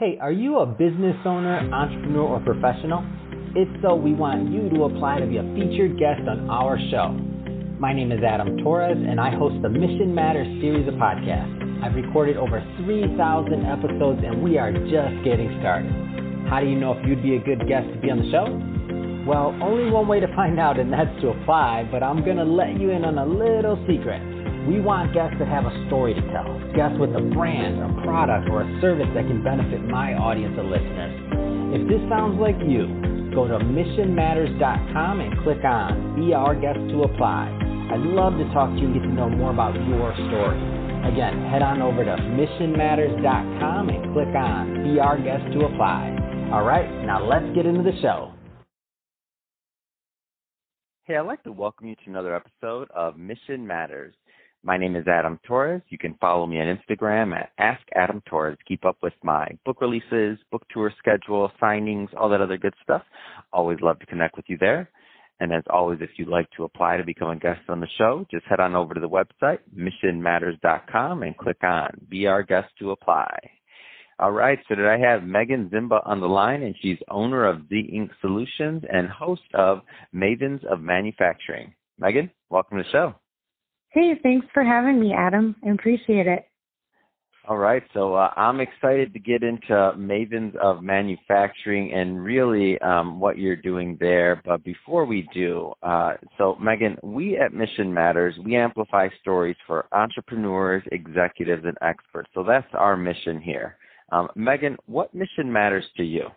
Hey, are you a business owner, entrepreneur, or professional? If so, we want you to apply to be a featured guest on our show. My name is Adam Torres, and I host the Mission Matters series of podcasts. I've recorded over 3,000 episodes, and we are just getting started. How do you know if you'd be a good guest to be on the show? Well, only one way to find out, and that's to apply, but I'm going to let you in on a little secret. We want guests that have a story to tell, guests with a brand, a product, or a service that can benefit my audience of listeners. If this sounds like you, go to missionmatters.com and click on Be Our Guest to apply. I'd love to talk to you and get to know more about your story. Again, head on over to missionmatters.com and click on Be Our Guest to apply. All right, now let's get into the show. Hey, I'd like to welcome you to another episode of Mission Matters. My name is Adam Torres. You can follow me on Instagram at AskAdamTorres. Keep up with my book releases, book tour schedule, signings, all that other good stuff. Always love to connect with you there. And as always, if you'd like to apply to become a guest on the show, just head on over to the website, missionmatters.com, and click on Be Our Guest to apply. All right, so today I have Meaghan Ziemba on the line, and she's owner of Z-Ink Solutions and host of Mavens of Manufacturing. Meaghan, welcome to the show. Hey, thanks for having me, Adam. I appreciate it. All right, so I'm excited to get into Mavens of Manufacturing and really what you're doing there. But before we do, so Meaghan, we at Mission Matters, we amplify stories for entrepreneurs, executives, and experts. So that's our mission here. Meaghan, what mission matters to you?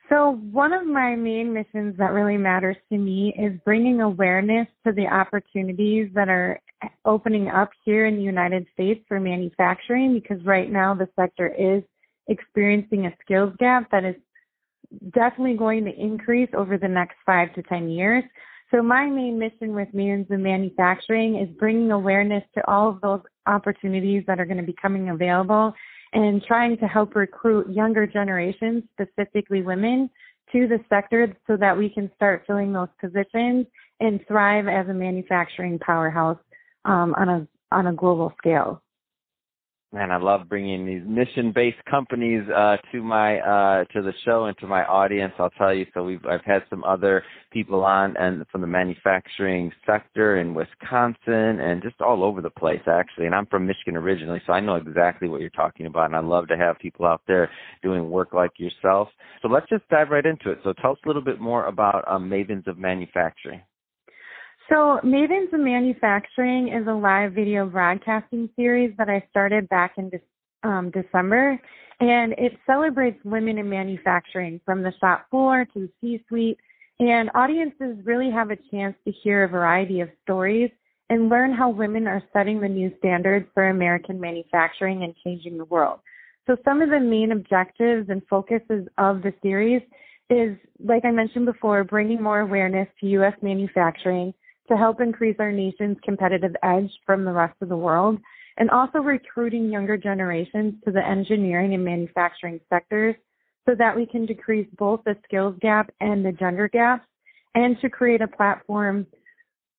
So one of my main missions that really matters to me is bringing awareness to the opportunities that are opening up here in the United States for manufacturing, because right now the sector is experiencing a skills gap that is definitely going to increase over the next 5 to 10 years. So my main mission with Mavens of Manufacturing is bringing awareness to all of those opportunities that are going to be coming available and trying to help recruit younger generations, specifically women, to the sector so that we can start filling those positions and thrive as a manufacturing powerhouse on a global scale. Man, I love bringing these mission-based companies to the show and to my audience. I'll tell you. So I've had some other people on and from the manufacturing sector in Wisconsin and just all over the place, actually. And I'm from Michigan originally, so I know exactly what you're talking about. And I love to have people out there doing work like yourself. So let's just dive right into it. So tell us a little bit more about Mavens of Manufacturing. So Mavens of Manufacturing is a live video broadcasting series that I started back in December, and it celebrates women in manufacturing from the shop floor to the C-suite, and audiences really have a chance to hear a variety of stories and learn how women are setting the new standards for American manufacturing and changing the world. So some of the main objectives and focuses of the series is, like I mentioned before, bringing more awareness to U.S. manufacturing, to help increase our nation's competitive edge from the rest of the world, and also recruiting younger generations to the engineering and manufacturing sectors so that we can decrease both the skills gap and the gender gaps, and to create a platform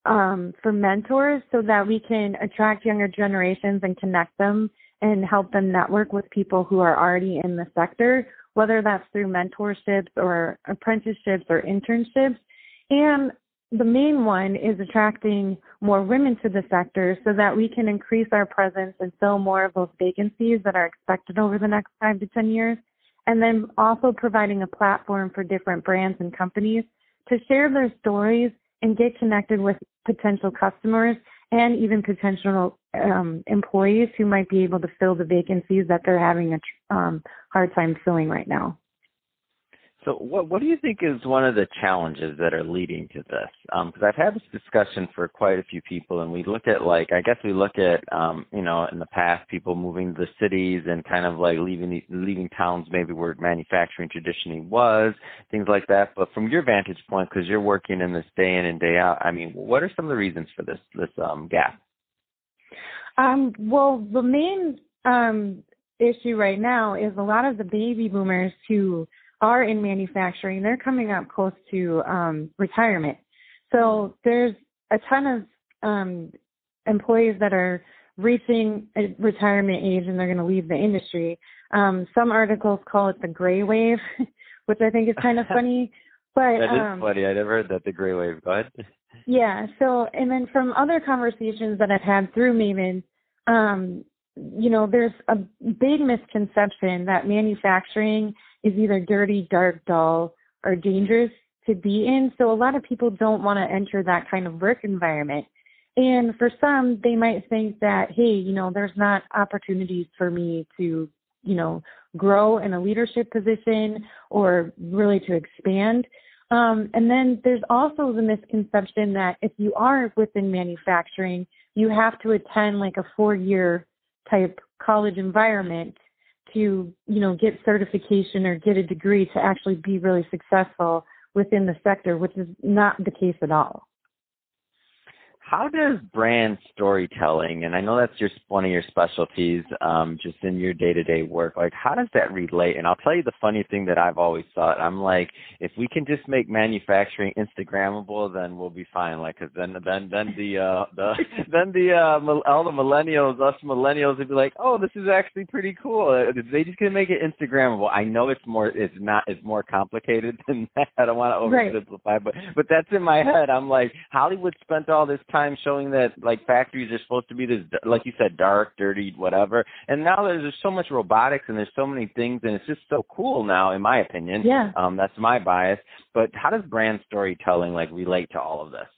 for mentors so that we can attract younger generations and connect them and help them network with people who are already in the sector, whether that's through mentorships or apprenticeships or internships. And the main one is attracting more women to the sector so that we can increase our presence and fill more of those vacancies that are expected over the next 5 to 10 years. And then also providing a platform for different brands and companies to share their stories and get connected with potential customers and even potential employees who might be able to fill the vacancies that they're having a hard time filling right now. So what do you think is one of the challenges that are leading to this? Because I've had this discussion for quite a few people, and we look at in the past, people moving to the cities and kind of like leaving towns maybe where manufacturing traditionally was, things like that. But from your vantage point, because you're working in this day in and day out, I mean, what are some of the reasons for this gap? Well, the main issue right now is a lot of the baby boomers who are in manufacturing, they're coming up close to retirement. So there's a ton of employees that are reaching a retirement age and they're going to leave the industry. Some articles call it the gray wave, which I think is kind of funny. But that is funny. I never heard that, the gray wave. Go ahead. Yeah. So, and then from other conversations that I've had through Mavens, there's a big misconception that manufacturing is either dirty, dark, dull, or dangerous to be in. So a lot of people don't want to enter that kind of work environment. And for some, they might think that, hey, there's not opportunities for me to, grow in a leadership position or really to expand. And then there's also the misconception that if you are within manufacturing, you have to attend like a 4-year type college environment to, get certification or get a degree to actually be really successful within the sector, which is not the case at all. How does brand storytelling, and I know that's one of your specialties, just in your day-to-day work, like how does that relate? And I'll tell you the funny thing that I've always thought. I'm like, if we can just make manufacturing Instagrammable, then we'll be fine. Like, cause then all the millennials, us millennials, would be like, oh, this is actually pretty cool. They just can make it Instagrammable. I know it's more complicated than that. I don't want to oversimplify, but that's in my head. I'm like, Hollywood spent all this time showing that like factories are supposed to be this, like you said, dark, dirty, whatever. And now there's so much robotics and there's so many things, and it's just so cool now, in my opinion. Yeah. That's my bias. But how does brand storytelling like relate to all of this?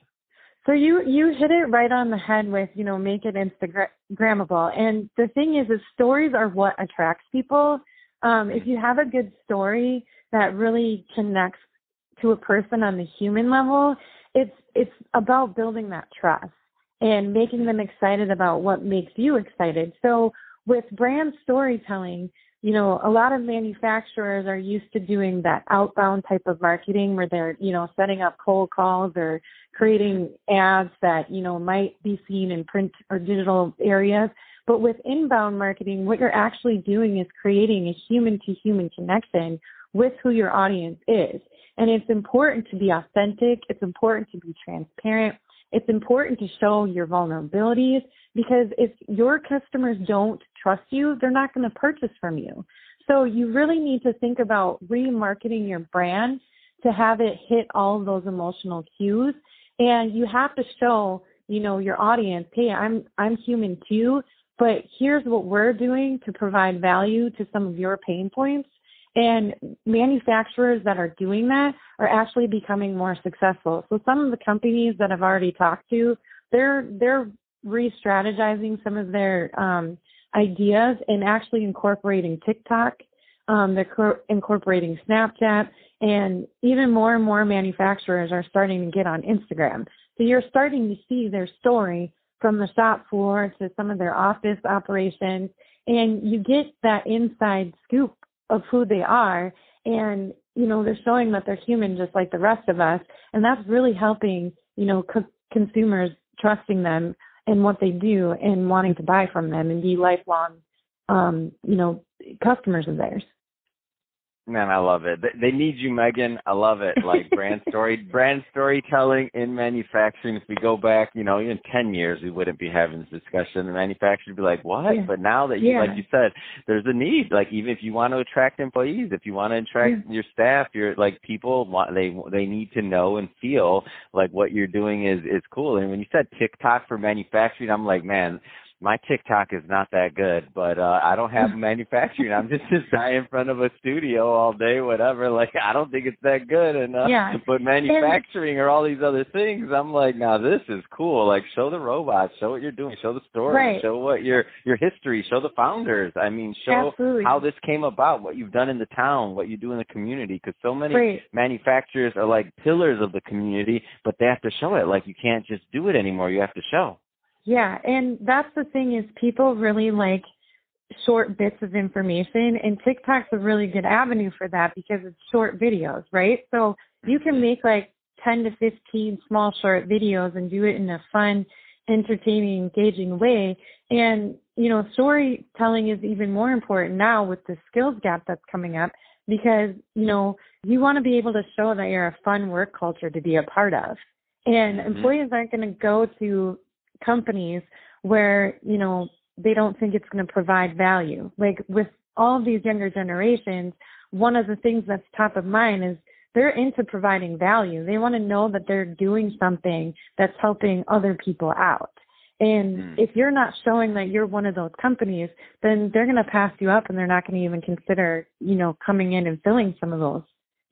So you hit it right on the head with, make it Instagrammable. And the thing is stories are what attracts people. If you have a good story that really connects to a person on the human level, it's about building that trust and making them excited about what makes you excited. So with brand storytelling, a lot of manufacturers are used to doing that outbound type of marketing where they're, setting up cold calls or creating ads that, might be seen in print or digital areas. But with inbound marketing, what you're actually doing is creating a human-to-human connection with who your audience is. And it's important to be authentic. It's important to be transparent. It's important to show your vulnerabilities, because if your customers don't trust you, they're not going to purchase from you. So you really need to think about remarketing your brand to have it hit all of those emotional cues. And you have to show, your audience, hey, I'm human too, but here's what we're doing to provide value to some of your pain points. And manufacturers that are doing that are actually becoming more successful. So some of the companies that I've already talked to, they're re-strategizing some of their ideas and actually incorporating TikTok. They're incorporating Snapchat, and even more and more manufacturers are starting to get on Instagram. So you're starting to see their story from the shop floor to some of their office operations, and you get that inside scoop of who they are, and they're showing that they're human just like the rest of us, and that's really helping consumers trusting them and what they do and wanting to buy from them and be lifelong customers of theirs. Man, I love it. They need you, Meaghan. I love it. Like brand storytelling in manufacturing. If we go back, in 10 years, we wouldn't be having this discussion. The manufacturer would be like, what? Yeah. But now that like you said, there's a need. Like even if you want to attract employees, if you want to attract your staff, people they need to know and feel like what you're doing is cool. And when you said TikTok for manufacturing, I'm like, man, my TikTok is not that good, but I don't have manufacturing. I'm just this guy in front of a studio all day, whatever. Like, I don't think it's that good. And but manufacturing or all these other things, I'm like, now this is cool. Like, show the robots, show what you're doing, show the story, show what your history, show the founders. I mean, show how this came about, what you've done in the town, what you do in the community. Because so many manufacturers are like pillars of the community, but they have to show it. Like, you can't just do it anymore. You have to show. Yeah, and that's the thing is people really like short bits of information, and TikTok's a really good avenue for that because it's short videos, right? So you can make like 10 to 15 small short videos and do it in a fun, entertaining, engaging way. And, storytelling is even more important now with the skills gap that's coming up because, you want to be able to show that you're a fun work culture to be a part of. And employees aren't going to go to companies where, they don't think it's going to provide value. Like with all of these younger generations, one of the things that's top of mind is they're into providing value. They want to know that they're doing something that's helping other people out. And if you're not showing that you're one of those companies, then they're going to pass you up and they're not going to even consider, coming in and filling some of those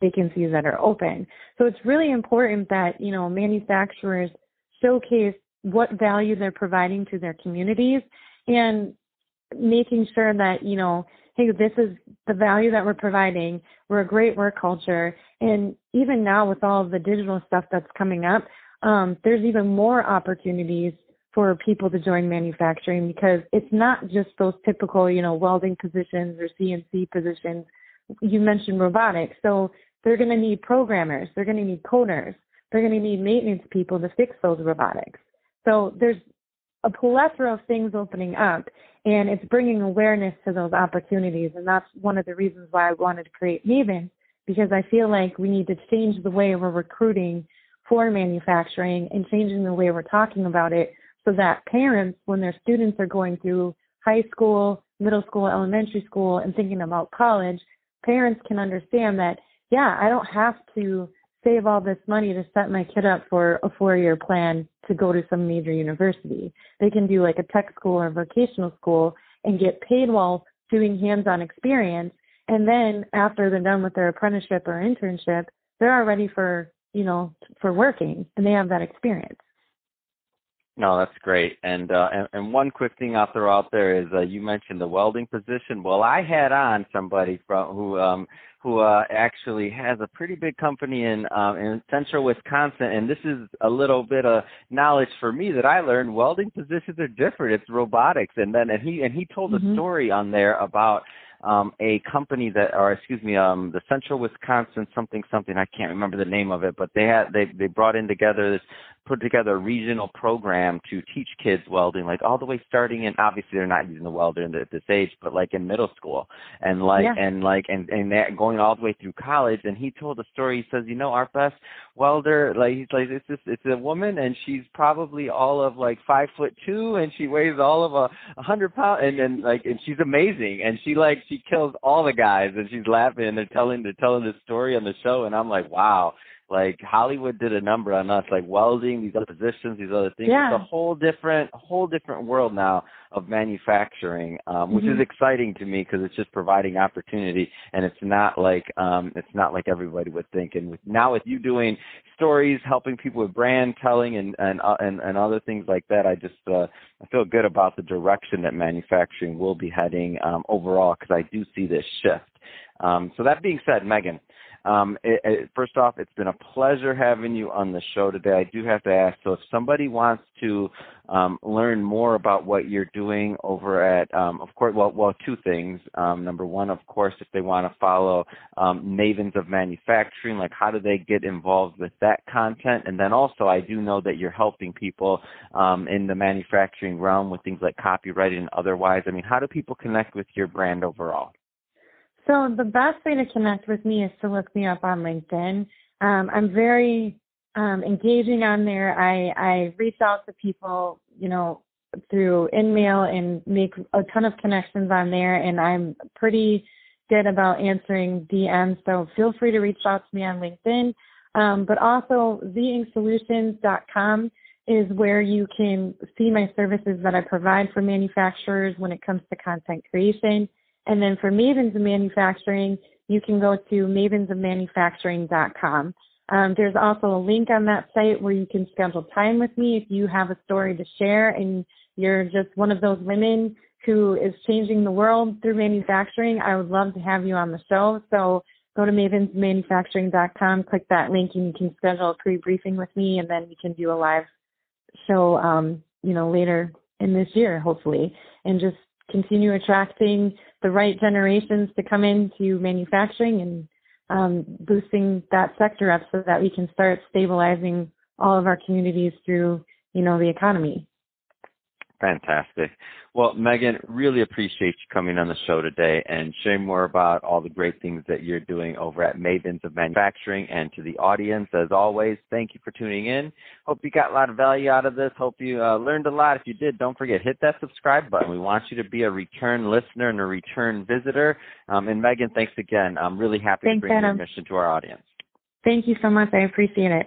vacancies that are open. So it's really important that, manufacturers showcase what value they're providing to their communities and making sure that, hey, this is the value that we're providing. We're a great work culture. And even now with all of the digital stuff that's coming up, there's even more opportunities for people to join manufacturing because it's not just those typical, welding positions or CNC positions. You mentioned robotics. So they're going to need programmers. They're going to need coders. They're going to need maintenance people to fix those robotics. So there's a plethora of things opening up, and it's bringing awareness to those opportunities. And that's one of the reasons why I wanted to create Mavens, because I feel like we need to change the way we're recruiting for manufacturing and changing the way we're talking about it so that parents, when their students are going through high school, middle school, elementary school, and thinking about college, parents can understand that, yeah, I don't have to save all this money to set my kid up for a 4-year plan to go to some major university. They can do like a tech school or vocational school and get paid while doing hands-on experience. And then after they're done with their apprenticeship or internship, they're all ready for working, and they have that experience. No, that's great. And one quick thing I'll throw out there is you mentioned the welding position. Well, I had on somebody who actually has a pretty big company in central Wisconsin, and this is a little bit of knowledge for me that I learned. Welding positions are different. It's robotics, and he told a story on there about a company the Central Wisconsin something, I can't remember the name of it, but they put together a regional program to teach kids welding, like all the way starting in, obviously they're not using the welder at this age, but like in middle school and that going all the way through college. And he told a story. He says, our best welder, it's a woman, and she's probably all of like 5'2", and she weighs all of 100 pounds, and she's amazing, and she kills all the guys, and she's laughing, and they're telling this story on the show, and I'm like, wow. Like Hollywood did a number on us, like welding, these other positions, these other things. Yeah. It's a whole different world now of manufacturing, which is exciting to me because it's just providing opportunity, and it's not like everybody would think. And with you doing stories, helping people with brand telling and other things like that, I just I feel good about the direction that manufacturing will be heading overall, because I do see this shift. So that being said, Meaghan, first off, it's been a pleasure having you on the show today. I do have to ask, so if somebody wants to learn more about what you're doing over at, of course, two things. Number one, of course, if they want to follow Mavens of Manufacturing, like how do they get involved with that content? And then also, I do know that you're helping people in the manufacturing realm with things like copywriting and otherwise. I mean, how do people connect with your brand overall? So the best way to connect with me is to look me up on LinkedIn. I'm very engaging on there. I reach out to people, through InMail and make a ton of connections on there, and I'm pretty good about answering DMs. So feel free to reach out to me on LinkedIn. But also theinksolutions.com is where you can see my services that I provide for manufacturers when it comes to content creation. And then for Mavens of Manufacturing, you can go to mavensofmanufacturing.com. There's also a link on that site where you can schedule time with me if you have a story to share and you're just one of those women who is changing the world through manufacturing. I would love to have you on the show. So go to mavensofmanufacturing.com, click that link, and you can schedule a pre-briefing with me, and then we can do a live show, later in this year, hopefully, and just continue attracting the right generations to come into manufacturing and boosting that sector up so that we can start stabilizing all of our communities through, the economy. Fantastic. Well, Meaghan, really appreciate you coming on the show today and sharing more about all the great things that you're doing over at Mavens of Manufacturing. And to the audience, as always, thank you for tuning in. Hope you got a lot of value out of this. Hope you learned a lot. If you did, don't forget, hit that subscribe button. We want you to be a return listener and a return visitor. And Meaghan, thanks again. I'm really happy to bring your mission to our audience. Thank you so much. I appreciate it.